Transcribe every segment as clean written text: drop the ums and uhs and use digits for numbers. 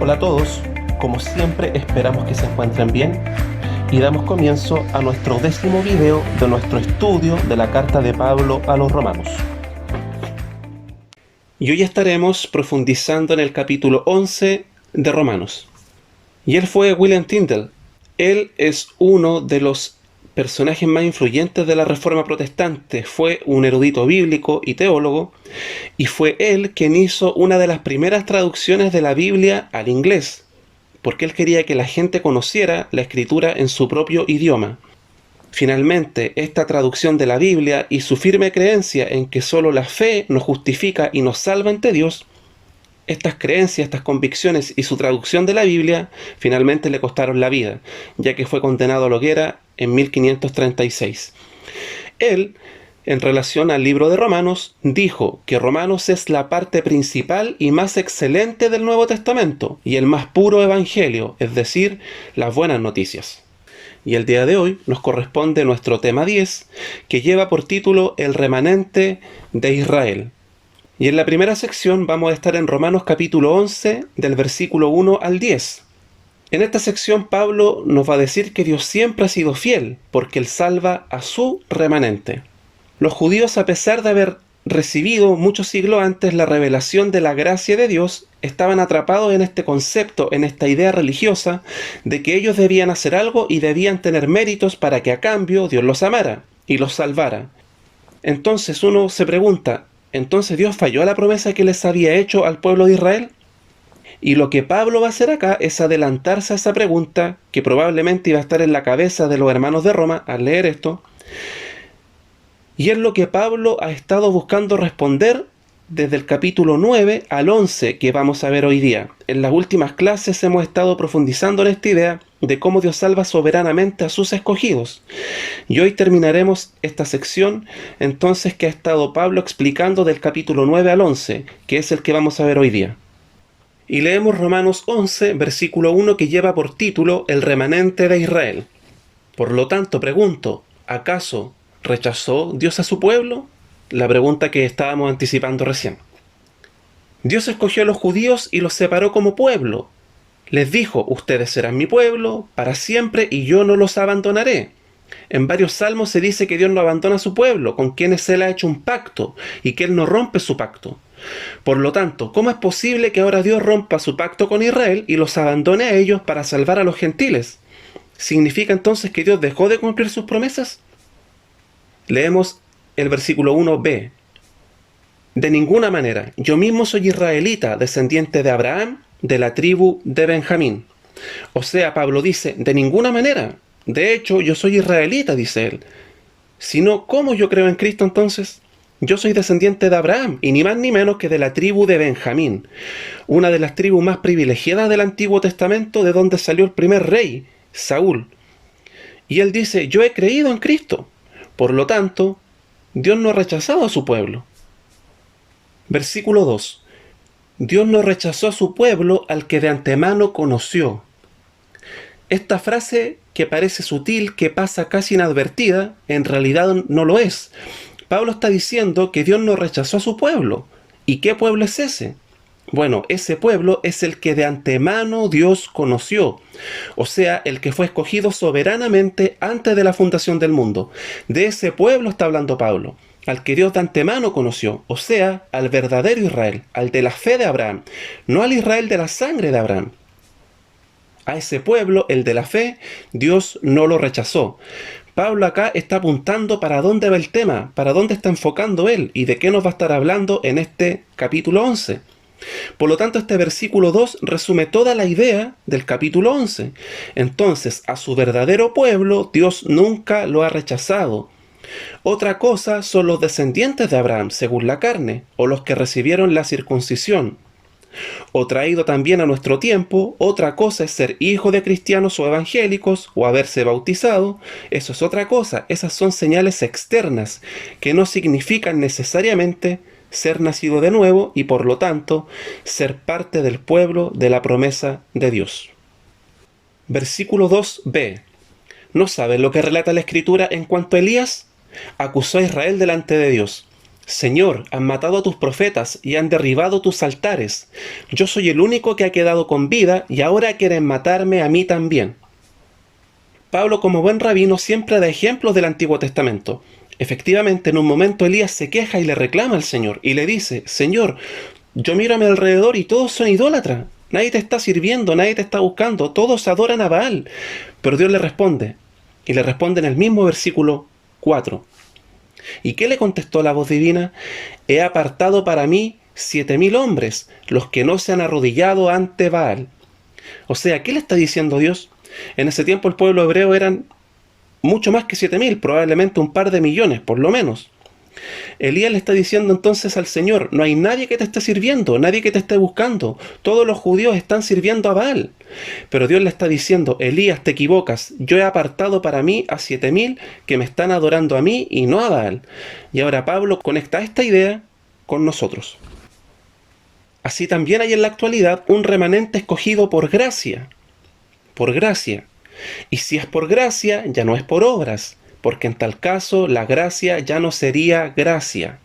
Hola a todos, como siempre esperamos que se encuentren bien y damos comienzo a nuestro 10º video de nuestro estudio de la carta de Pablo a los Romanos. Y hoy estaremos profundizando en el capítulo 11 de Romanos. Y él fue William Tyndale. Él es uno de los personajes más influyentes de la Reforma Protestante. Fue un erudito bíblico y teólogo, y fue él quien hizo una de las primeras traducciones de la Biblia al inglés, porque él quería que la gente conociera la escritura en su propio idioma. Finalmente, esta traducción de la Biblia y su firme creencia en que solo la fe nos justifica y nos salva ante Dios, estas creencias, estas convicciones y su traducción de la Biblia finalmente le costaron la vida, ya que fue condenado a la hoguera en 1536. Él, en relación al libro de Romanos, dijo que Romanos es la parte principal y más excelente del Nuevo Testamento y el más puro evangelio, es decir, las buenas noticias. Y el día de hoy nos corresponde nuestro tema 10, que lleva por título El remanente de Israel. Y en la primera sección vamos a estar en Romanos capítulo 11, del versículo 1 al 10. En esta sección Pablo nos va a decir que Dios siempre ha sido fiel, porque Él salva a su remanente. Los judíos, a pesar de haber recibido muchos siglos antes la revelación de la gracia de Dios, estaban atrapados en este concepto, en esta idea religiosa, de que ellos debían hacer algo y debían tener méritos para que a cambio Dios los amara y los salvara. Entonces uno se pregunta, ¿entonces Dios falló a la promesa que les había hecho al pueblo de Israel? Y lo que Pablo va a hacer acá es adelantarse a esa pregunta que probablemente iba a estar en la cabeza de los hermanos de Roma al leer esto. Y es lo que Pablo ha estado buscando responder desde el capítulo 9 al 11 que vamos a ver hoy día. En las últimas clases hemos estado profundizando en esta idea de cómo Dios salva soberanamente a sus escogidos. Y hoy terminaremos esta sección entonces que ha estado Pablo explicando del capítulo 9 al 11, que es el que vamos a ver hoy día. Y leemos Romanos 11, versículo 1, que lleva por título El remanente de Israel. Por lo tanto, pregunto, ¿acaso rechazó Dios a su pueblo? La pregunta que estábamos anticipando recién. Dios escogió a los judíos y los separó como pueblo. Les dijo, ustedes serán mi pueblo para siempre y yo no los abandonaré. En varios salmos se dice que Dios no abandona a su pueblo, con quienes Él ha hecho un pacto y que Él no rompe su pacto. Por lo tanto, ¿cómo es posible que ahora Dios rompa su pacto con Israel y los abandone a ellos para salvar a los gentiles? ¿Significa entonces que Dios dejó de cumplir sus promesas? Leemos el versículo 1b. De ninguna manera, yo mismo soy israelita, descendiente de Abraham, de la tribu de Benjamín. O sea, Pablo dice, de ninguna manera. De hecho, yo soy israelita, dice él. Si no, ¿cómo yo creo en Cristo entonces? Yo soy descendiente de Abraham, y ni más ni menos que de la tribu de Benjamín, una de las tribus más privilegiadas del Antiguo Testamento, de donde salió el primer rey, Saúl. Y él dice, yo he creído en Cristo. Por lo tanto, Dios no ha rechazado a su pueblo. Versículo 2. Dios no rechazó a su pueblo al que de antemano conoció. Esta frase, que parece sutil, que pasa casi inadvertida, en realidad no lo es. Pablo está diciendo que Dios no rechazó a su pueblo. ¿Y qué pueblo es ese? Bueno, ese pueblo es el que de antemano Dios conoció, o sea, el que fue escogido soberanamente antes de la fundación del mundo. De ese pueblo está hablando Pablo, al que Dios de antemano conoció, o sea, al verdadero Israel, al de la fe de Abraham, no al Israel de la sangre de Abraham. A ese pueblo, el de la fe, Dios no lo rechazó. Pablo acá está apuntando para dónde va el tema, para dónde está enfocando él y de qué nos va a estar hablando en este capítulo 11. Por lo tanto, este versículo 2 resume toda la idea del capítulo 11. Entonces, a su verdadero pueblo, Dios nunca lo ha rechazado. Otra cosa son los descendientes de Abraham, según la carne, o los que recibieron la circuncisión. O traído también a nuestro tiempo, otra cosa es ser hijo de cristianos o evangélicos, o haberse bautizado. Eso es otra cosa, esas son señales externas, que no significan necesariamente ser nacido de nuevo y por lo tanto ser parte del pueblo de la promesa de Dios. Versículo 2b. ¿No saben lo que relata la Escritura en cuanto a Elías? Acusó a Israel delante de Dios. Señor, han matado a tus profetas y han derribado tus altares. Yo soy el único que ha quedado con vida y ahora quieren matarme a mí también. Pablo, como buen rabino, siempre da ejemplos del Antiguo Testamento. Efectivamente, en un momento Elías se queja y le reclama al Señor y le dice: Señor, yo miro a mi alrededor y todos son idólatras. Nadie te está sirviendo, nadie te está buscando, todos adoran a Baal. Pero Dios le responde, y le responde en el mismo versículo 4. ¿Y qué le contestó la voz divina? He apartado para mí 7.000 hombres, los que no se han arrodillado ante Baal. O sea, ¿qué le está diciendo Dios? En ese tiempo el pueblo hebreo eran mucho más que 7.000, probablemente un par de millones, por lo menos. Elías le está diciendo entonces al Señor: no hay nadie que te esté sirviendo, nadie que te esté buscando, todos los judíos están sirviendo a Baal. Pero Dios le está diciendo: Elías, te equivocas, yo he apartado para mí a 7.000 que me están adorando a mí y no a Baal. Y ahora Pablo conecta esta idea con nosotros. Así también hay en la actualidad un remanente escogido por gracia. Por gracia. Y si es por gracia, ya no es por obras, porque en tal caso la gracia ya no sería gracia.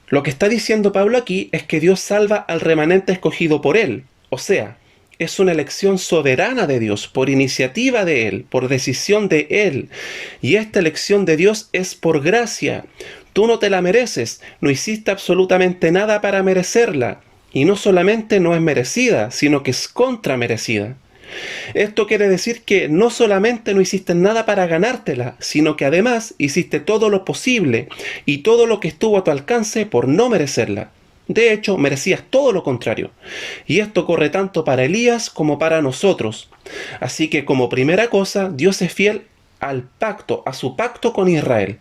Lo que está diciendo Pablo aquí es que Dios salva al remanente escogido por Él, o sea, es una elección soberana de Dios, por iniciativa de Él, por decisión de Él. Y esta elección de Dios es por gracia. Tú no te la mereces, no hiciste absolutamente nada para merecerla. Y no solamente no es merecida, sino que es contramerecida. Esto quiere decir que no solamente no hiciste nada para ganártela, sino que además hiciste todo lo posible y todo lo que estuvo a tu alcance por no merecerla. De hecho, merecías todo lo contrario. Y esto corre tanto para Elías como para nosotros. Así que como primera cosa, Dios es fiel al pacto, a su pacto con Israel.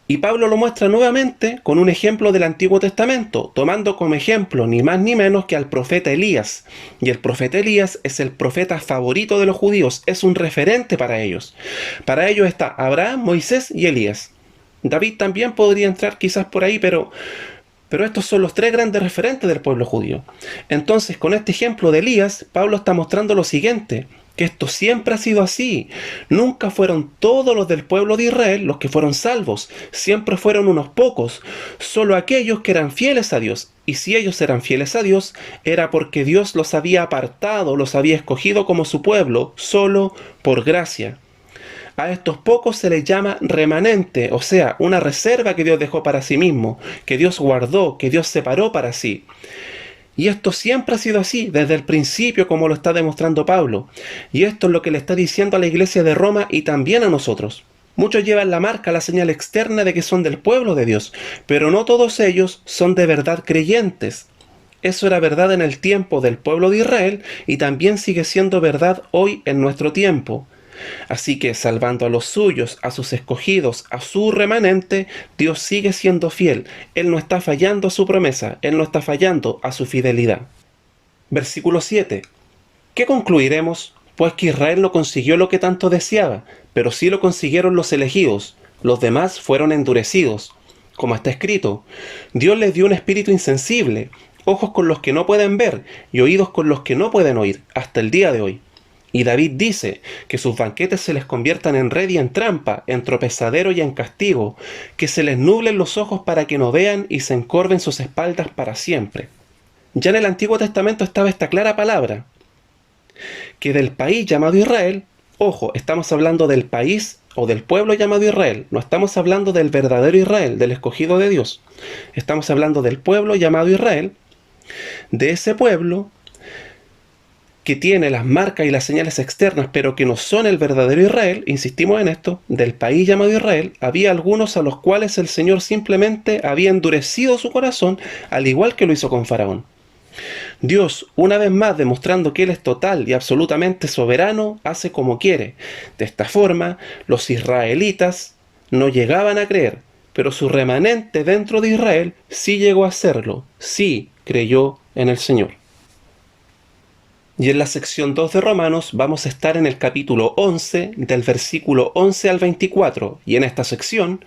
Y Pablo lo muestra nuevamente con un ejemplo del Antiguo Testamento, tomando como ejemplo ni más ni menos que al profeta Elías. Y el profeta Elías es el profeta favorito de los judíos, es un referente para ellos. Para ellos está Abraham, Moisés y Elías. David también podría entrar quizás por ahí, pero estos son los tres grandes referentes del pueblo judío. Entonces, con este ejemplo de Elías, Pablo está mostrando lo siguiente: que esto siempre ha sido así. Nunca fueron todos los del pueblo de Israel los que fueron salvos. Siempre fueron unos pocos. Solo aquellos que eran fieles a Dios. Y si ellos eran fieles a Dios, era porque Dios los había apartado, los había escogido como su pueblo, solo por gracia. A estos pocos se les llama remanente, o sea, una reserva que Dios dejó para sí mismo, que Dios guardó, que Dios separó para sí. Y esto siempre ha sido así, desde el principio, como lo está demostrando Pablo. Y esto es lo que le está diciendo a la iglesia de Roma y también a nosotros. Muchos llevan la marca, la señal externa de que son del pueblo de Dios, pero no todos ellos son de verdad creyentes. Eso era verdad en el tiempo del pueblo de Israel y también sigue siendo verdad hoy en nuestro tiempo. Así que, salvando a los suyos, a sus escogidos, a su remanente, Dios sigue siendo fiel. Él no está fallando a su promesa, Él no está fallando a su fidelidad. Versículo 7. ¿Qué concluiremos? Pues que Israel no consiguió lo que tanto deseaba, pero sí lo consiguieron los elegidos. Los demás fueron endurecidos. Como está escrito, Dios les dio un espíritu insensible, ojos con los que no pueden ver y oídos con los que no pueden oír, hasta el día de hoy. Y David dice que sus banquetes se les conviertan en red y en trampa, en tropezadero y en castigo, que se les nublen los ojos para que no vean y se encorven sus espaldas para siempre. Ya en el Antiguo Testamento estaba esta clara palabra, que del país llamado Israel, ojo, estamos hablando del país o del pueblo llamado Israel, no estamos hablando del verdadero Israel, del escogido de Dios, estamos hablando del pueblo llamado Israel, de ese pueblo que tiene las marcas y las señales externas, pero que no son el verdadero Israel, insistimos en esto, del país llamado Israel, había algunos a los cuales el Señor simplemente había endurecido su corazón, al igual que lo hizo con Faraón. Dios, una vez más demostrando que Él es total y absolutamente soberano, hace como quiere. De esta forma, los israelitas no llegaban a creer, pero su remanente dentro de Israel sí llegó a hacerlo, sí creyó en el Señor. Y en la sección 2 de Romanos vamos a estar en el capítulo 11, del versículo 11 al 24. Y en esta sección,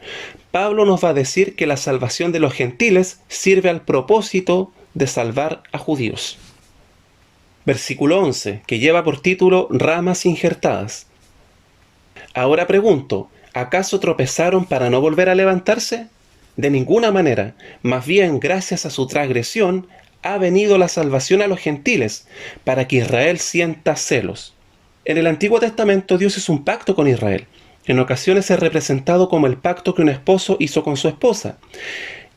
Pablo nos va a decir que la salvación de los gentiles sirve al propósito de salvar a judíos. Versículo 11, que lleva por título Ramas injertadas. Ahora pregunto, ¿acaso tropezaron para no volver a levantarse? De ninguna manera, más bien gracias a su transgresión, ha venido la salvación a los gentiles, para que Israel sienta celos. En el Antiguo Testamento Dios hizo un pacto con Israel. En ocasiones es representado como el pacto que un esposo hizo con su esposa.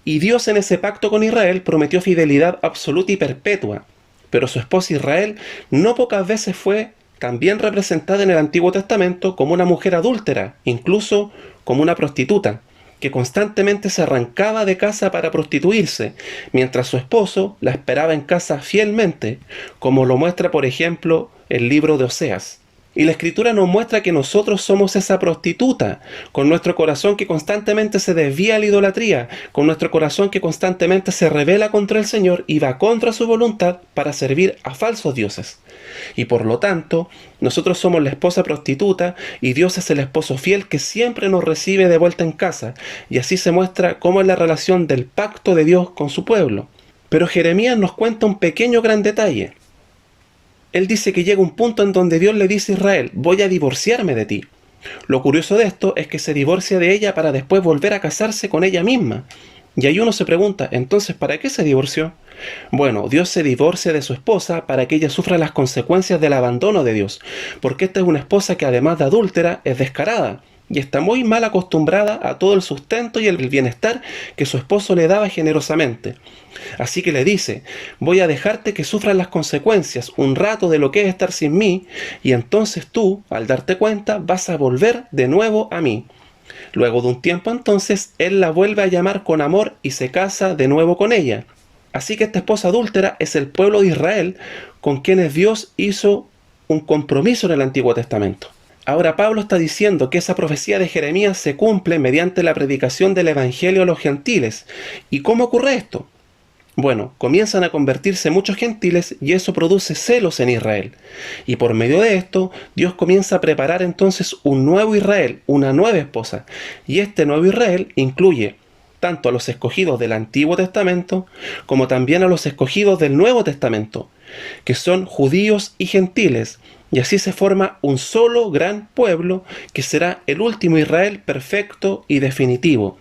Y Dios en ese pacto con Israel prometió fidelidad absoluta y perpetua. Pero su esposa Israel no pocas veces fue también representada en el Antiguo Testamento como una mujer adúltera, incluso como una prostituta, que constantemente se arrancaba de casa para prostituirse, mientras su esposo la esperaba en casa fielmente, como lo muestra por ejemplo el libro de Oseas. Y la Escritura nos muestra que nosotros somos esa prostituta, con nuestro corazón que constantemente se desvía a la idolatría, con nuestro corazón que constantemente se rebela contra el Señor y va contra su voluntad para servir a falsos dioses. Y por lo tanto, nosotros somos la esposa prostituta y Dios es el esposo fiel que siempre nos recibe de vuelta en casa, y así se muestra cómo es la relación del pacto de Dios con su pueblo. Pero Jeremías nos cuenta un pequeño gran detalle. Él dice que llega un punto en donde Dios le dice a Israel, voy a divorciarme de ti. Lo curioso de esto es que se divorcia de ella para después volver a casarse con ella misma. Y ahí uno se pregunta, entonces, ¿para qué se divorció? Bueno, Dios se divorcia de su esposa para que ella sufra las consecuencias del abandono de Dios, porque esta es una esposa que además de adúltera es descarada y está muy mal acostumbrada a todo el sustento y el bienestar que su esposo le daba generosamente. Así que le dice, voy a dejarte que sufras las consecuencias un rato de lo que es estar sin mí, y entonces tú, al darte cuenta, vas a volver de nuevo a mí. Luego de un tiempo entonces, él la vuelve a llamar con amor y se casa de nuevo con ella. Así que esta esposa adúltera es el pueblo de Israel con quienes Dios hizo un compromiso en el Antiguo Testamento. Ahora Pablo está diciendo que esa profecía de Jeremías se cumple mediante la predicación del Evangelio a los gentiles. ¿Y cómo ocurre esto? Bueno, comienzan a convertirse muchos gentiles y eso produce celos en Israel. Y por medio de esto, Dios comienza a preparar entonces un nuevo Israel, una nueva esposa. Y este nuevo Israel incluye tanto a los escogidos del Antiguo Testamento como también a los escogidos del Nuevo Testamento, que son judíos y gentiles. Y así se forma un solo gran pueblo que será el último Israel perfecto y definitivo.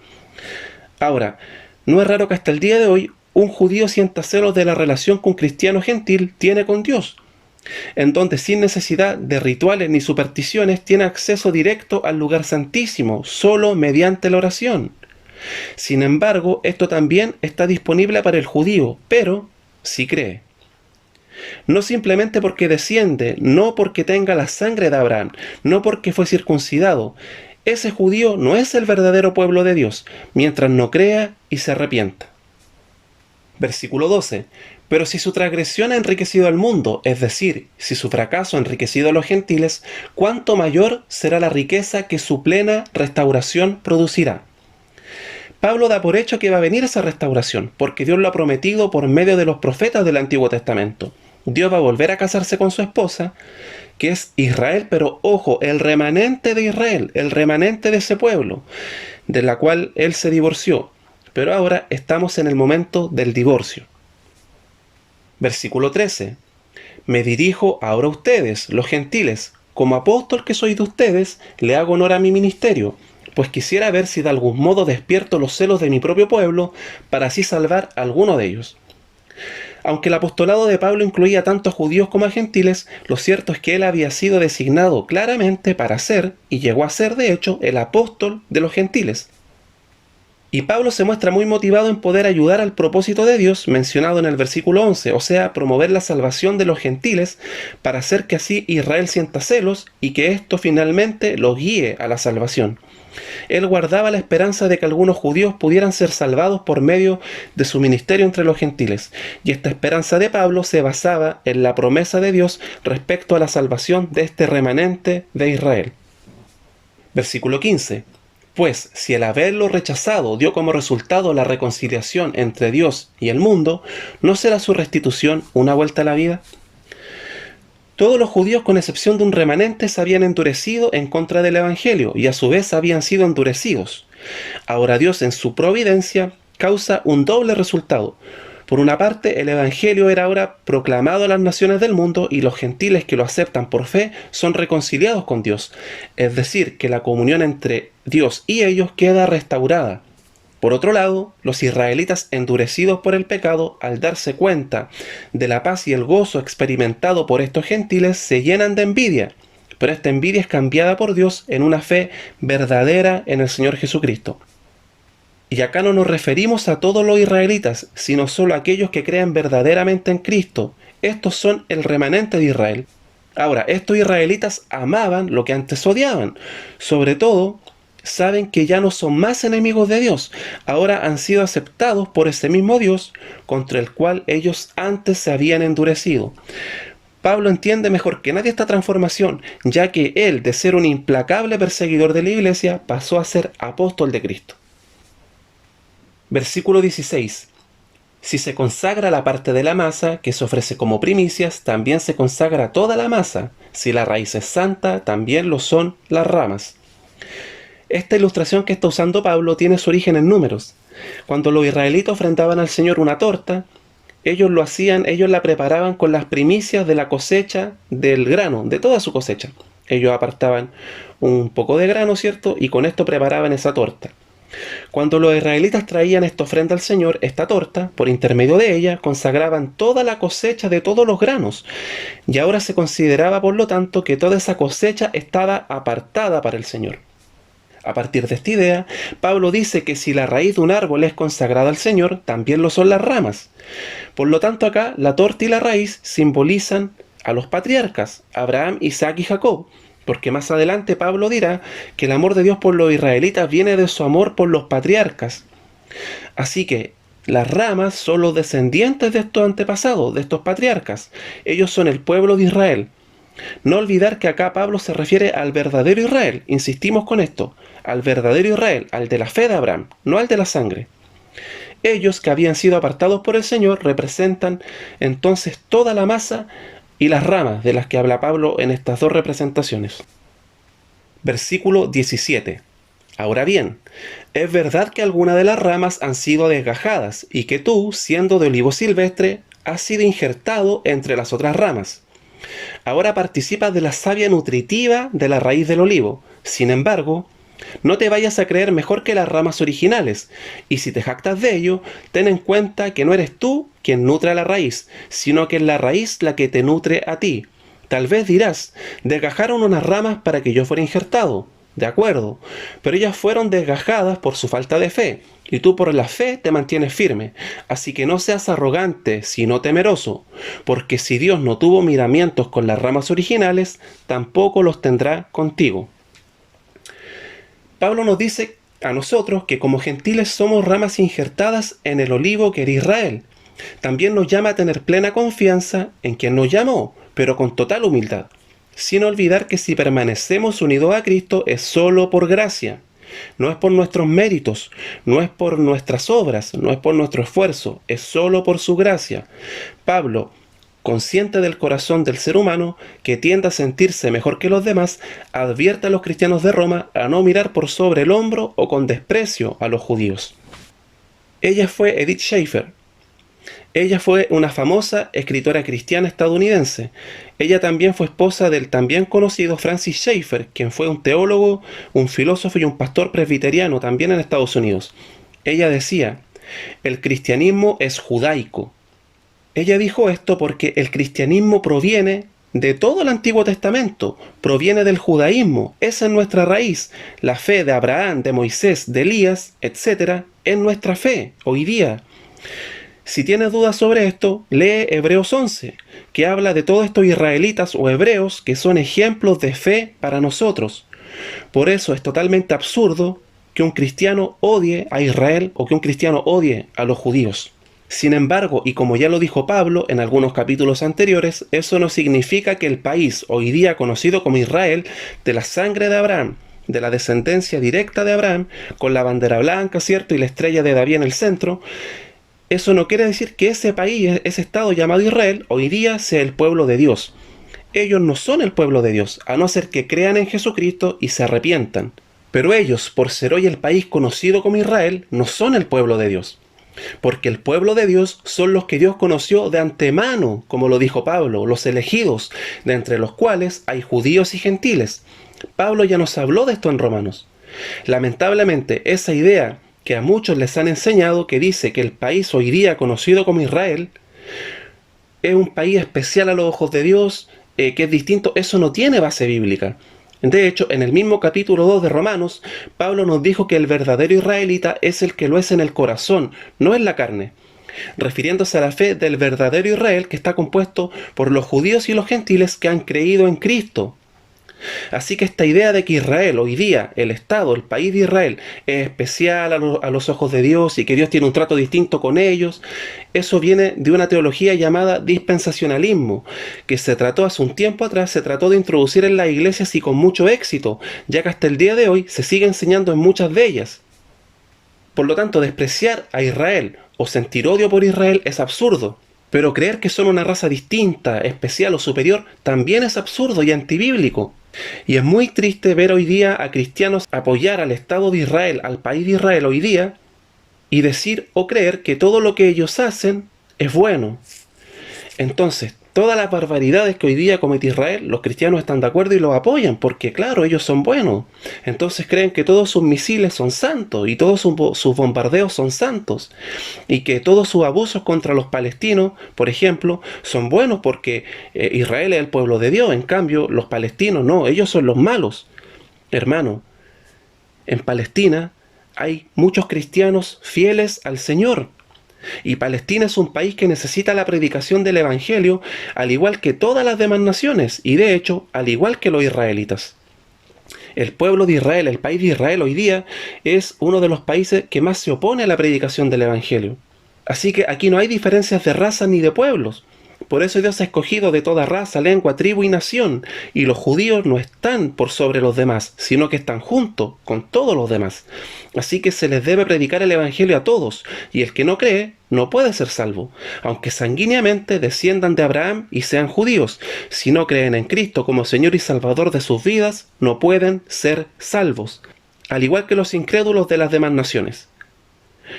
Ahora, no es raro que hasta el día de hoy un judío sienta celos de la relación que un cristiano gentil tiene con Dios, en donde sin necesidad de rituales ni supersticiones tiene acceso directo al lugar santísimo, solo mediante la oración. Sin embargo, esto también está disponible para el judío, pero si cree. No simplemente porque desciende, no porque tenga la sangre de Abraham, no porque fue circuncidado. Ese judío no es el verdadero pueblo de Dios, mientras no crea y se arrepienta. Versículo 12. Pero si su transgresión ha enriquecido al mundo, es decir, si su fracaso ha enriquecido a los gentiles, ¿cuánto mayor será la riqueza que su plena restauración producirá? Pablo da por hecho que va a venir esa restauración, porque Dios lo ha prometido por medio de los profetas del Antiguo Testamento. Dios va a volver a casarse con su esposa, que es Israel, pero ojo, el remanente de Israel, el remanente de ese pueblo, de la cual él se divorció. Pero ahora estamos en el momento del divorcio. Versículo 13. Me dirijo ahora a ustedes, los gentiles, como apóstol que soy de ustedes, le hago honor a mi ministerio, pues quisiera ver si de algún modo despierto los celos de mi propio pueblo, para así salvar a alguno de ellos. Aunque el apostolado de Pablo incluía tanto a judíos como a gentiles, lo cierto es que él había sido designado claramente para ser, y llegó a ser de hecho, el apóstol de los gentiles. Y Pablo se muestra muy motivado en poder ayudar al propósito de Dios mencionado en el versículo 11, o sea, promover la salvación de los gentiles para hacer que así Israel sienta celos y que esto finalmente los guíe a la salvación. Él guardaba la esperanza de que algunos judíos pudieran ser salvados por medio de su ministerio entre los gentiles, y esta esperanza de Pablo se basaba en la promesa de Dios respecto a la salvación de este remanente de Israel. Versículo 15. Pues, si el haberlo rechazado dio como resultado la reconciliación entre Dios y el mundo, ¿no será su restitución una vuelta a la vida? Todos los judíos, con excepción de un remanente, se habían endurecido en contra del Evangelio y a su vez habían sido endurecidos. Ahora Dios, en su providencia, causa un doble resultado. Por una parte, el Evangelio era ahora proclamado a las naciones del mundo y los gentiles que lo aceptan por fe son reconciliados con Dios. Es decir, que la comunión entre Dios y ellos queda restaurada. Por otro lado, los israelitas endurecidos por el pecado, al darse cuenta de la paz y el gozo experimentado por estos gentiles, se llenan de envidia, pero esta envidia es cambiada por Dios en una fe verdadera en el Señor Jesucristo. Y acá no nos referimos a todos los israelitas, sino solo a aquellos que crean verdaderamente en Cristo. Estos son el remanente de Israel. Ahora, estos israelitas amaban lo que antes odiaban. Sobre todo, saben que ya no son más enemigos de Dios. Ahora han sido aceptados por ese mismo Dios contra el cual ellos antes se habían endurecido. Pablo entiende mejor que nadie esta transformación, ya que él, de ser un implacable perseguidor de la iglesia, pasó a ser apóstol de Cristo. Versículo 16. Si se consagra la parte de la masa que se ofrece como primicias, también se consagra toda la masa. Si la raíz es santa, también lo son las ramas. Esta ilustración que está usando Pablo tiene su origen en Números. Cuando los israelitas ofrendaban al Señor una torta, ellos la preparaban con las primicias de la cosecha del grano, de toda su cosecha. Ellos apartaban un poco de grano, ¿cierto? Y con esto preparaban esa torta. Cuando los israelitas traían esta ofrenda al Señor, esta torta, por intermedio de ella, consagraban toda la cosecha de todos los granos. Y ahora se consideraba, por lo tanto, que toda esa cosecha estaba apartada para el Señor. A partir de esta idea, Pablo dice que si la raíz de un árbol es consagrada al Señor, también lo son las ramas. Por lo tanto, acá la torta y la raíz simbolizan a los patriarcas, Abraham, Isaac y Jacob, porque más adelante Pablo dirá que el amor de Dios por los israelitas viene de su amor por los patriarcas. Así que las ramas son los descendientes de estos antepasados, de estos patriarcas. Ellos son el pueblo de Israel. No olvidar que acá Pablo se refiere al verdadero Israel, insistimos con esto, al verdadero Israel, al de la fe de Abraham, no al de la sangre. Ellos que habían sido apartados por el Señor representan entonces toda la masa y las ramas de las que habla Pablo en estas dos representaciones. Versículo 17. Ahora bien, es verdad que algunas de las ramas han sido desgajadas y que tú, siendo de olivo silvestre, has sido injertado entre las otras ramas. Ahora participas de la savia nutritiva de la raíz del olivo. Sin embargo, no te vayas a creer mejor que las ramas originales, y si te jactas de ello, ten en cuenta que no eres tú quien nutre a la raíz, sino que es la raíz la que te nutre a ti. Tal vez dirás, desgajaron unas ramas para que yo fuera injertado. De acuerdo, pero ellas fueron desgajadas por su falta de fe, y tú por la fe te mantienes firme. Así que no seas arrogante, sino temeroso, porque si Dios no tuvo miramientos con las ramas originales, tampoco los tendrá contigo. Pablo nos dice a nosotros que como gentiles somos ramas injertadas en el olivo que era Israel. También nos llama a tener plena confianza en quien nos llamó, pero con total humildad, sin olvidar que si permanecemos unidos a Cristo es solo por gracia. No es por nuestros méritos, no es por nuestras obras, no es por nuestro esfuerzo, es solo por su gracia. Pablo, consciente del corazón del ser humano, que tiende a sentirse mejor que los demás, advierte a los cristianos de Roma a no mirar por sobre el hombro o con desprecio a los judíos. Ella fue Edith Schaeffer. Ella fue una famosa escritora cristiana estadounidense. Ella también fue esposa del también conocido Francis Schaeffer, quien fue un teólogo, un filósofo y un pastor presbiteriano también en Estados Unidos. Ella decía, el cristianismo es judaico. Ella dijo esto porque el cristianismo proviene de todo el Antiguo Testamento, proviene del judaísmo, esa es nuestra raíz. La fe de Abraham, de Moisés, de Elías, etc., es nuestra fe hoy día. Si tienes dudas sobre esto, lee Hebreos 11, que habla de todos estos israelitas o hebreos que son ejemplos de fe para nosotros. Por eso es totalmente absurdo que un cristiano odie a Israel o que un cristiano odie a los judíos. Sin embargo, y como ya lo dijo Pablo en algunos capítulos anteriores, eso no significa que el país hoy día conocido como Israel, de la sangre de Abraham, de la descendencia directa de Abraham, con la bandera blanca, ¿cierto? Y la estrella de David en el centro, eso no quiere decir que ese país, ese estado llamado Israel, hoy día sea el pueblo de Dios. Ellos no son el pueblo de Dios, a no ser que crean en Jesucristo y se arrepientan. Pero ellos, por ser hoy el país conocido como Israel, no son el pueblo de Dios. Porque el pueblo de Dios son los que Dios conoció de antemano, como lo dijo Pablo, los elegidos, de entre los cuales hay judíos y gentiles. Pablo ya nos habló de esto en Romanos. Lamentablemente, esa idea que a muchos les han enseñado, que dice que el país hoy día conocido como Israel es un país especial a los ojos de Dios, que es distinto. Eso no tiene base bíblica. De hecho, en el mismo capítulo 2 de Romanos, Pablo nos dijo que el verdadero israelita es el que lo es en el corazón, no en la carne, refiriéndose a la fe del verdadero Israel, que está compuesto por los judíos y los gentiles que han creído en Cristo. Así que esta idea de que Israel, hoy día, el Estado, el país de Israel, es especial a los ojos de Dios y que Dios tiene un trato distinto con ellos, eso viene de una teología llamada dispensacionalismo, que se trató hace un tiempo atrás, se trató de introducir en las iglesias y con mucho éxito, ya que hasta el día de hoy se sigue enseñando en muchas de ellas. Por lo tanto, despreciar a Israel o sentir odio por Israel es absurdo. Pero creer que son una raza distinta, especial o superior también es absurdo y antibíblico. Y es muy triste ver hoy día a cristianos apoyar al Estado de Israel, al país de Israel hoy día, y decir o creer que todo lo que ellos hacen es bueno. Entonces, todas las barbaridades que hoy día comete Israel, los cristianos están de acuerdo y los apoyan, porque claro, ellos son buenos. Entonces creen que todos sus misiles son santos, y todos sus bombardeos son santos, y que todos sus abusos contra los palestinos, por ejemplo, son buenos porque Israel es el pueblo de Dios. En cambio, los palestinos no, ellos son los malos. Hermano, en Palestina hay muchos cristianos fieles al Señor. Y Palestina es un país que necesita la predicación del Evangelio, al igual que todas las demás naciones, y de hecho, al igual que los israelitas. El pueblo de Israel, el país de Israel hoy día, es uno de los países que más se opone a la predicación del Evangelio. Así que aquí no hay diferencias de raza ni de pueblos. Por eso Dios ha escogido de toda raza, lengua, tribu y nación, y los judíos no están por sobre los demás, sino que están junto con todos los demás. Así que se les debe predicar el Evangelio a todos, y el que no cree no puede ser salvo, aunque sanguíneamente desciendan de Abraham y sean judíos. Si no creen en Cristo como Señor y Salvador de sus vidas, no pueden ser salvos, al igual que los incrédulos de las demás naciones.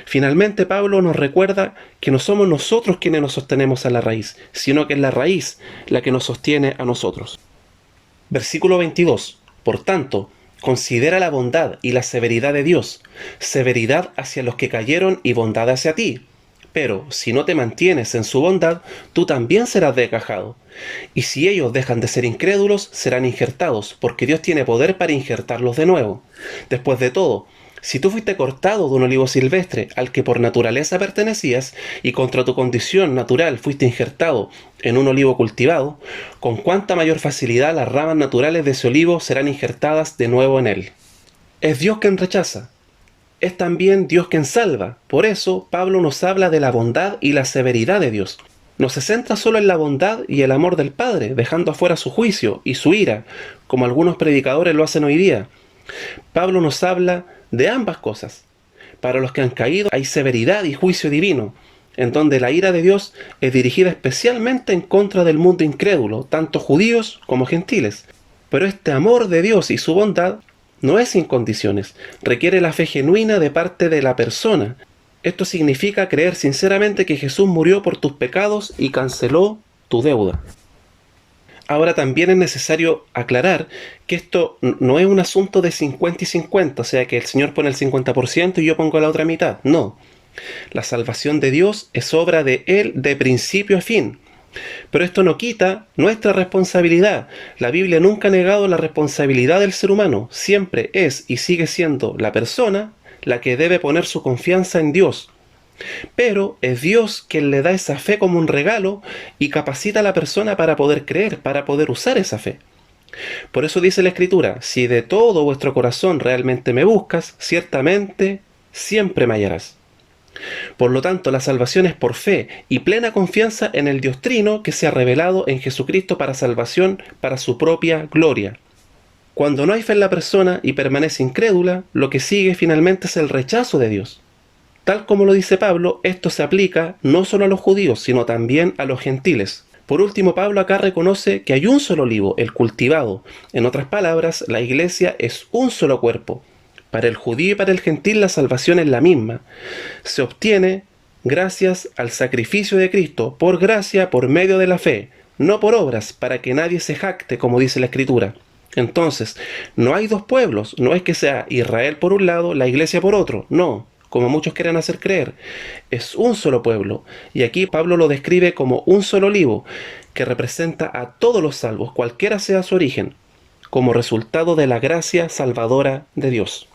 Finalmente, Pablo nos recuerda que no somos nosotros quienes nos sostenemos a la raíz, sino que es la raíz la que nos sostiene a nosotros. Versículo 22. Por tanto, considera la bondad y la severidad de Dios, severidad hacia los que cayeron y bondad hacia ti. Pero si no te mantienes en su bondad, tú también serás desgajado. Y si ellos dejan de ser incrédulos, serán injertados, porque Dios tiene poder para injertarlos de nuevo. Después de todo, si tú fuiste cortado de un olivo silvestre al que por naturaleza pertenecías, y contra tu condición natural fuiste injertado en un olivo cultivado, con cuánta mayor facilidad las ramas naturales de ese olivo serán injertadas de nuevo en él. Es Dios quien rechaza. Es también Dios quien salva. Por eso Pablo nos habla de la bondad y la severidad de Dios. No se centra solo en la bondad y el amor del Padre, dejando afuera su juicio y su ira, como algunos predicadores lo hacen hoy día. Pablo nos habla de ambas cosas. Para los que han caído hay severidad y juicio divino, en donde la ira de Dios es dirigida especialmente en contra del mundo incrédulo, tanto judíos como gentiles. Pero este amor de Dios y su bondad no es sin condiciones, requiere la fe genuina de parte de la persona. Esto significa creer sinceramente que Jesús murió por tus pecados y canceló tu deuda. Ahora también es necesario aclarar que esto no es un asunto de 50 y 50, o sea que el Señor pone el 50% y yo pongo la otra mitad. No. La salvación de Dios es obra de Él de principio a fin. Pero esto no quita nuestra responsabilidad. La Biblia nunca ha negado la responsabilidad del ser humano. Siempre es y sigue siendo la persona la que debe poner su confianza en Dios. Pero es Dios quien le da esa fe como un regalo y capacita a la persona para poder creer, para poder usar esa fe. Por eso dice la Escritura, si de todo vuestro corazón realmente me buscas, ciertamente siempre me hallarás. Por lo tanto, la salvación es por fe y plena confianza en el Dios Trino que se ha revelado en Jesucristo para salvación, para su propia gloria. Cuando no hay fe en la persona y permanece incrédula, lo que sigue finalmente es el rechazo de Dios. Tal como lo dice Pablo, esto se aplica no solo a los judíos, sino también a los gentiles. Por último, Pablo acá reconoce que hay un solo olivo, el cultivado. En otras palabras, la iglesia es un solo cuerpo. Para el judío y para el gentil la salvación es la misma. Se obtiene gracias al sacrificio de Cristo, por gracia, por medio de la fe, no por obras, para que nadie se jacte, como dice la Escritura. Entonces, no hay dos pueblos, no es que sea Israel por un lado, la iglesia por otro, no. como muchos quieren hacer creer. Es un solo pueblo, y aquí Pablo lo describe como un solo olivo, que representa a todos los salvos, cualquiera sea su origen, como resultado de la gracia salvadora de Dios.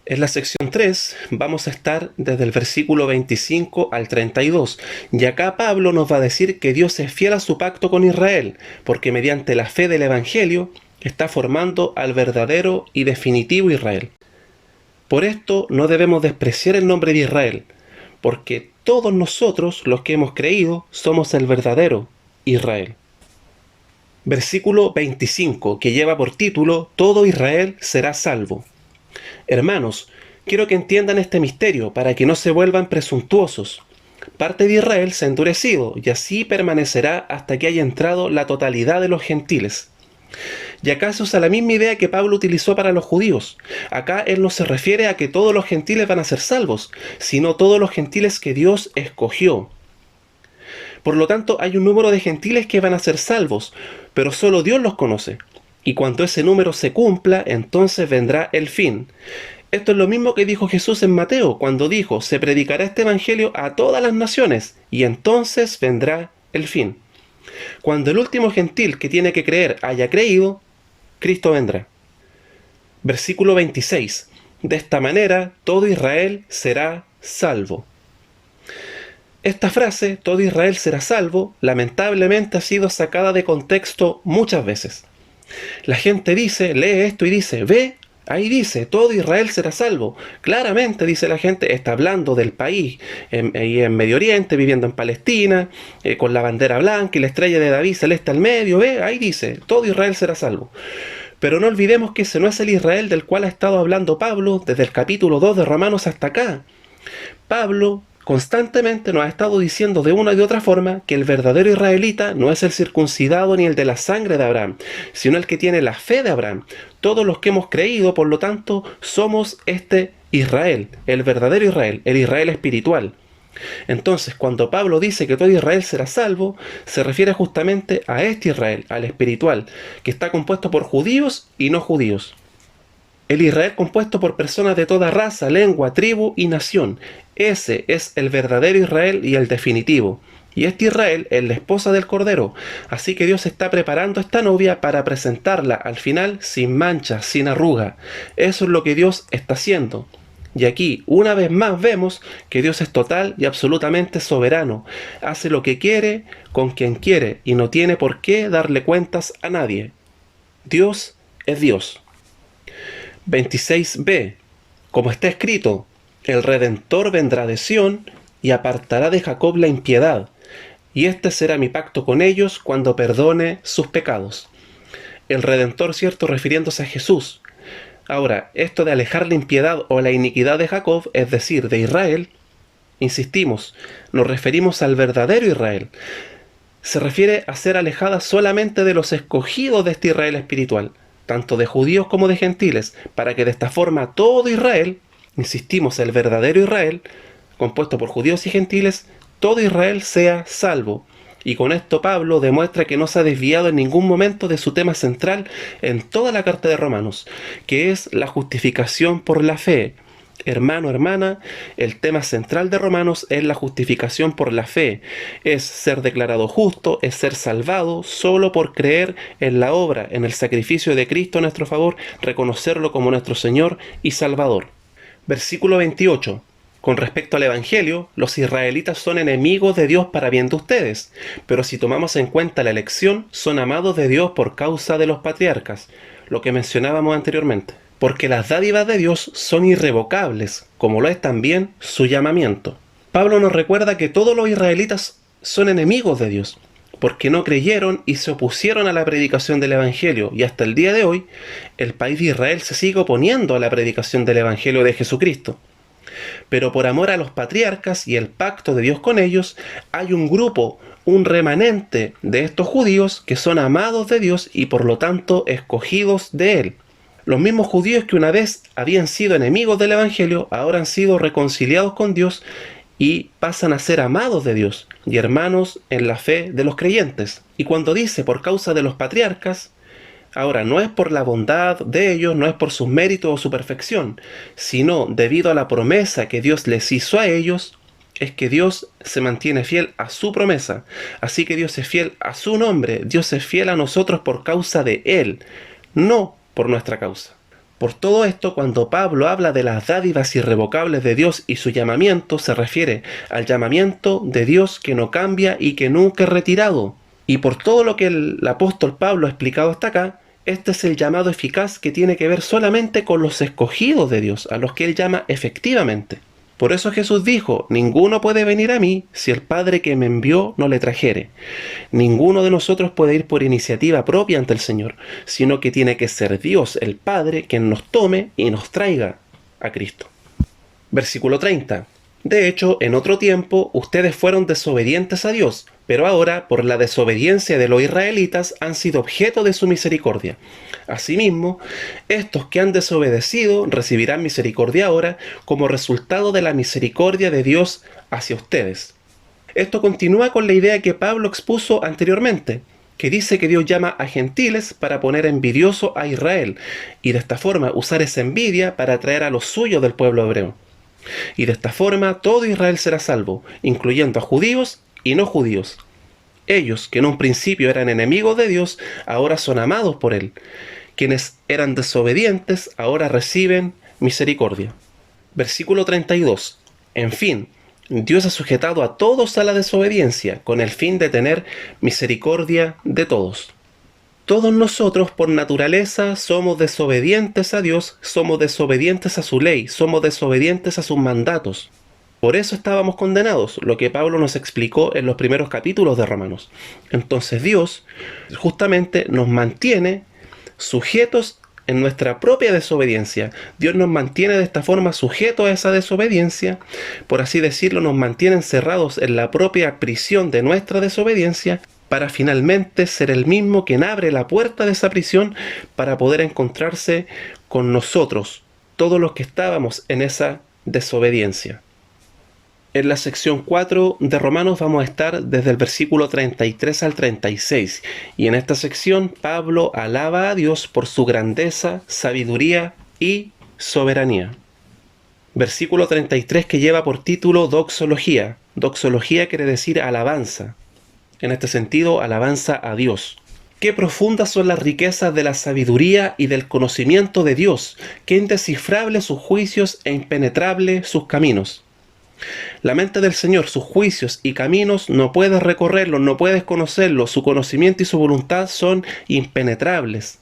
En la sección 3 vamos a estar desde el versículo 25 al 32, y acá Pablo nos va a decir que Dios es fiel a su pacto con Israel, porque mediante la fe del Evangelio está formando al verdadero y definitivo Israel. Por esto no debemos despreciar el nombre de Israel, porque todos nosotros, los que hemos creído, somos el verdadero Israel. Versículo 25, que lleva por título Todo Israel será salvo. Hermanos, quiero que entiendan este misterio para que no se vuelvan presuntuosos. Parte de Israel se ha endurecido y así permanecerá hasta que haya entrado la totalidad de los gentiles. Y acá se usa la misma idea que Pablo utilizó para los judíos. Acá él no se refiere a que todos los gentiles van a ser salvos, sino todos los gentiles que Dios escogió. Por lo tanto, hay un número de gentiles que van a ser salvos, pero solo Dios los conoce. Y cuando ese número se cumpla, entonces vendrá el fin. Esto es lo mismo que dijo Jesús en Mateo, cuando dijo, se predicará este evangelio a todas las naciones, y entonces vendrá el fin. Cuando el último gentil que tiene que creer haya creído, Cristo vendrá. Versículo 26. De esta manera, todo Israel será salvo. Esta frase, todo Israel será salvo, lamentablemente ha sido sacada de contexto muchas veces. La gente dice, lee esto y dice, ve, ahí dice, todo Israel será salvo. Claramente, dice la gente, está hablando del país en Medio Oriente, viviendo en Palestina, con la bandera blanca y la estrella de David celeste al medio, ve, ahí dice, todo Israel será salvo. Pero no olvidemos que ese no es el Israel del cual ha estado hablando Pablo desde el capítulo 2 de Romanos hasta acá. Pablo constantemente nos ha estado diciendo de una y de otra forma que el verdadero israelita no es el circuncidado ni el de la sangre de Abraham, sino el que tiene la fe de Abraham. Todos los que hemos creído, por lo tanto, somos este Israel, el verdadero Israel, el Israel espiritual. Entonces, cuando Pablo dice que todo Israel será salvo, se refiere justamente a este Israel, al espiritual, que está compuesto por judíos y no judíos. El Israel compuesto por personas de toda raza, lengua, tribu y nación. Ese es el verdadero Israel y el definitivo. Y este Israel es la esposa del Cordero. Así que Dios está preparando a esta novia para presentarla al final sin mancha, sin arruga. Eso es lo que Dios está haciendo. Y aquí, una vez más, vemos que Dios es total y absolutamente soberano. Hace lo que quiere, con quien quiere, y no tiene por qué darle cuentas a nadie. Dios es Dios. 26b. Como está escrito, el Redentor vendrá de Sión y apartará de Jacob la impiedad, y este será mi pacto con ellos cuando perdone sus pecados. El Redentor, cierto, refiriéndose a Jesús. Ahora, esto de alejar la impiedad o la iniquidad de Jacob, es decir, de Israel, insistimos, nos referimos al verdadero Israel. Se refiere a ser alejada solamente de los escogidos de este Israel espiritual, tanto de judíos como de gentiles, para que de esta forma todo Israel, insistimos, el verdadero Israel, compuesto por judíos y gentiles, todo Israel sea salvo. Y con esto Pablo demuestra que no se ha desviado en ningún momento de su tema central en toda la carta de Romanos, que es la justificación por la fe. Hermano, hermana, el tema central de Romanos es la justificación por la fe. Es ser declarado justo, es ser salvado solo por creer en la obra, en el sacrificio de Cristo a nuestro favor, reconocerlo como nuestro Señor y Salvador. Versículo 28. Con respecto al Evangelio, los israelitas son enemigos de Dios para bien de ustedes, pero si tomamos en cuenta la elección, son amados de Dios por causa de los patriarcas, lo que mencionábamos anteriormente. Porque las dádivas de Dios son irrevocables, como lo es también su llamamiento. Pablo nos recuerda que todos los israelitas son enemigos de Dios, porque no creyeron y se opusieron a la predicación del Evangelio, y hasta el día de hoy, el país de Israel se sigue oponiendo a la predicación del Evangelio de Jesucristo. Pero por amor a los patriarcas y el pacto de Dios con ellos, hay un grupo, un remanente de estos judíos que son amados de Dios y por lo tanto escogidos de Él. Los mismos judíos que una vez habían sido enemigos del Evangelio, ahora han sido reconciliados con Dios y pasan a ser amados de Dios y hermanos en la fe de los creyentes. Y cuando dice por causa de los patriarcas, Ahora, no es por la bondad de ellos, no es por sus méritos o su perfección, sino debido a la promesa que Dios les hizo a ellos, es que Dios se mantiene fiel a su promesa. Así que Dios es fiel a su nombre, Dios es fiel a nosotros por causa de Él, no por nuestra causa. Por todo esto, cuando Pablo habla de las dádivas irrevocables de Dios y su llamamiento, se refiere al llamamiento de Dios que no cambia y que nunca es retirado. Y por todo lo que el apóstol Pablo ha explicado hasta acá, este es el llamado eficaz que tiene que ver solamente con los escogidos de Dios, a los que Él llama efectivamente. Por eso Jesús dijo, ninguno puede venir a mí si el Padre que me envió no le trajere. Ninguno de nosotros puede ir por iniciativa propia ante el Señor, sino que tiene que ser Dios, el Padre, quien nos tome y nos traiga a Cristo. Versículo 30. De hecho, en otro tiempo, ustedes fueron desobedientes a Dios, pero ahora, por la desobediencia de los israelitas, han sido objeto de su misericordia. Asimismo, estos que han desobedecido recibirán misericordia ahora como resultado de la misericordia de Dios hacia ustedes. Esto continúa con la idea que Pablo expuso anteriormente, que dice que Dios llama a gentiles para poner envidioso a Israel, y de esta forma usar esa envidia para atraer a los suyos del pueblo hebreo. Y de esta forma todo Israel será salvo, incluyendo a judíos y no judíos. Ellos, que en un principio eran enemigos de Dios, ahora son amados por Él. Quienes eran desobedientes, ahora reciben misericordia. Versículo 32. En fin, Dios ha sujetado a todos a la desobediencia, con el fin de tener misericordia de todos. Todos nosotros, por naturaleza, somos desobedientes a Dios, somos desobedientes a su ley, somos desobedientes a sus mandatos. Por eso estábamos condenados, lo que Pablo nos explicó en los primeros capítulos de Romanos. Entonces Dios justamente nos mantiene sujetos en nuestra propia desobediencia. Dios nos mantiene de esta forma sujetos a esa desobediencia, por así decirlo, nos mantiene encerrados en la propia prisión de nuestra desobediencia, para finalmente ser el mismo quien abre la puerta de esa prisión para poder encontrarse con nosotros, todos los que estábamos en esa desobediencia. En la sección 4 de Romanos vamos a estar desde el versículo 33 al 36, y en esta sección Pablo alaba a Dios por su grandeza, sabiduría y soberanía. Versículo 33, que lleva por título doxología. Doxología quiere decir alabanza. En este sentido, alabanza a Dios. Qué profundas son las riquezas de la sabiduría y del conocimiento de Dios, qué indescifrables sus juicios e impenetrables sus caminos. La mente del Señor, sus juicios y caminos, no puedes recorrerlos, no puedes conocerlos, su conocimiento y su voluntad son impenetrables.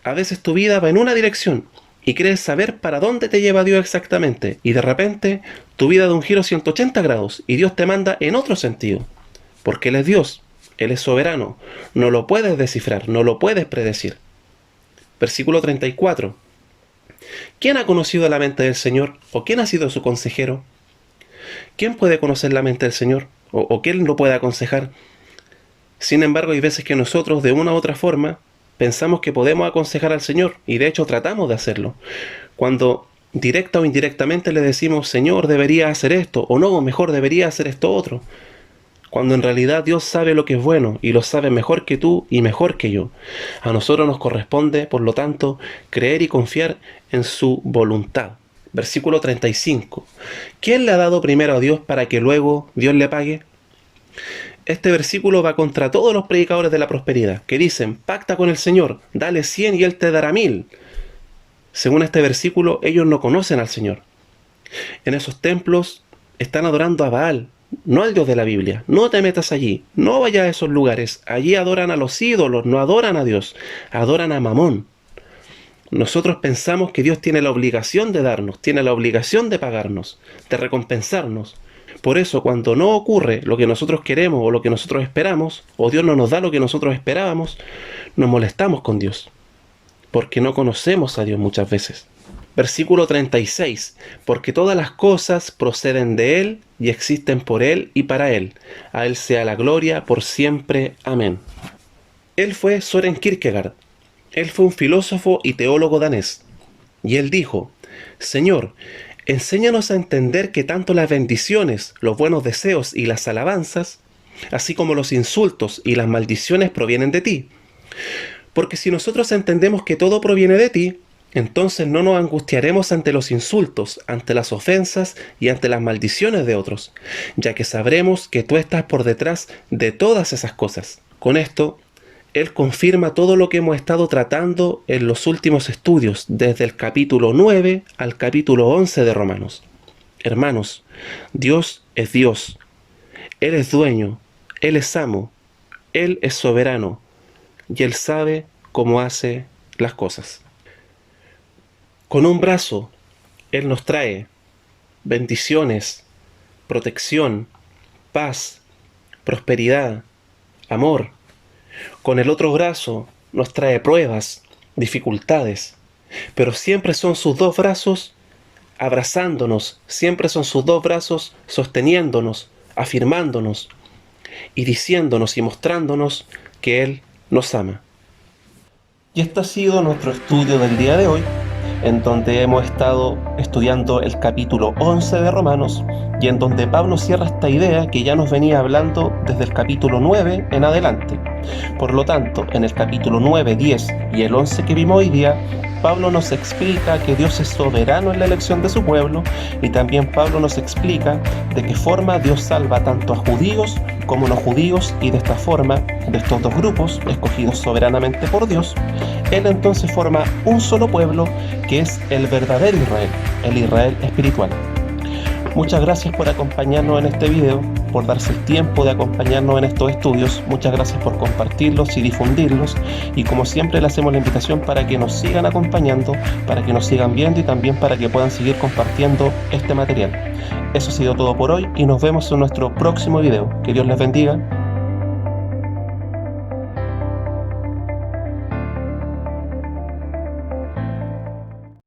A veces tu vida va en una dirección y crees saber para dónde te lleva Dios exactamente, y de repente tu vida da un giro 180 grados y Dios te manda en otro sentido. Porque Él es Dios, Él es soberano, no lo puedes descifrar, no lo puedes predecir. Versículo 34. ¿Quién ha conocido la mente del Señor? ¿O quién ha sido su consejero? ¿Quién puede conocer la mente del Señor? ¿O quién lo puede aconsejar? Sin embargo, hay veces que nosotros, de una u otra forma, pensamos que podemos aconsejar al Señor, y de hecho tratamos de hacerlo. Cuando directa o indirectamente le decimos, Señor, debería hacer esto, o no, mejor debería hacer esto otro. Cuando en realidad Dios sabe lo que es bueno y lo sabe mejor que tú y mejor que yo. A nosotros nos corresponde, por lo tanto, creer y confiar en su voluntad. Versículo 35. ¿Quién le ha dado primero a Dios para que luego Dios le pague? Este versículo va contra todos los predicadores de la prosperidad, que dicen, pacta con el Señor, dale 100 y Él te dará 1000. Según este versículo, ellos no conocen al Señor. En esos templos están adorando a Baal, no al Dios de la Biblia. No te metas allí, no vayas a esos lugares. Allí adoran a los ídolos, no adoran a Dios, adoran a Mamón. Nosotros pensamos que Dios tiene la obligación de darnos, tiene la obligación de pagarnos, de recompensarnos. Por eso, cuando no ocurre lo que nosotros queremos o lo que nosotros esperamos, o Dios no nos da lo que nosotros esperábamos, nos molestamos con Dios, porque no conocemos a Dios muchas veces. Versículo 36. Porque todas las cosas proceden de Él y existen por Él y para Él. A Él sea la gloria por siempre. Amén. Él fue Søren Kierkegaard. Él fue un filósofo y teólogo danés. Y él dijo, Señor, enséñanos a entender que tanto las bendiciones, los buenos deseos y las alabanzas, así como los insultos y las maldiciones provienen de ti. Porque si nosotros entendemos que todo proviene de ti, entonces no nos angustiaremos ante los insultos, ante las ofensas y ante las maldiciones de otros, ya que sabremos que tú estás por detrás de todas esas cosas. Con esto, él confirma todo lo que hemos estado tratando en los últimos estudios, desde el capítulo 9 al capítulo 11 de Romanos. Hermanos, Dios es Dios. Él es dueño, Él es amo, Él es soberano y Él sabe cómo hace las cosas. Con un brazo, Él nos trae bendiciones, protección, paz, prosperidad, amor. Con el otro brazo nos trae pruebas, dificultades, pero siempre son sus dos brazos abrazándonos, siempre son sus dos brazos sosteniéndonos, afirmándonos y diciéndonos y mostrándonos que Él nos ama. Y este ha sido nuestro estudio del día de hoy, en donde hemos estado estudiando el capítulo 11 de Romanos y en donde Pablo cierra esta idea que ya nos venía hablando desde el capítulo 9 en adelante. Por lo tanto, en el capítulo 9, 10 y el 11 que vimos hoy día, Pablo nos explica que Dios es soberano en la elección de su pueblo y también Pablo nos explica de qué forma Dios salva tanto a judíos como no judíos y de esta forma, de estos dos grupos escogidos soberanamente por Dios, Él entonces forma un solo pueblo que es el verdadero Israel, el Israel espiritual. Muchas gracias por acompañarnos en este video, por darse el tiempo de acompañarnos en estos estudios. Muchas gracias por compartirlos y difundirlos. Y como siempre, le hacemos la invitación para que nos sigan acompañando, para que nos sigan viendo y también para que puedan seguir compartiendo este material. Eso ha sido todo por hoy y nos vemos en nuestro próximo video. Que Dios les bendiga.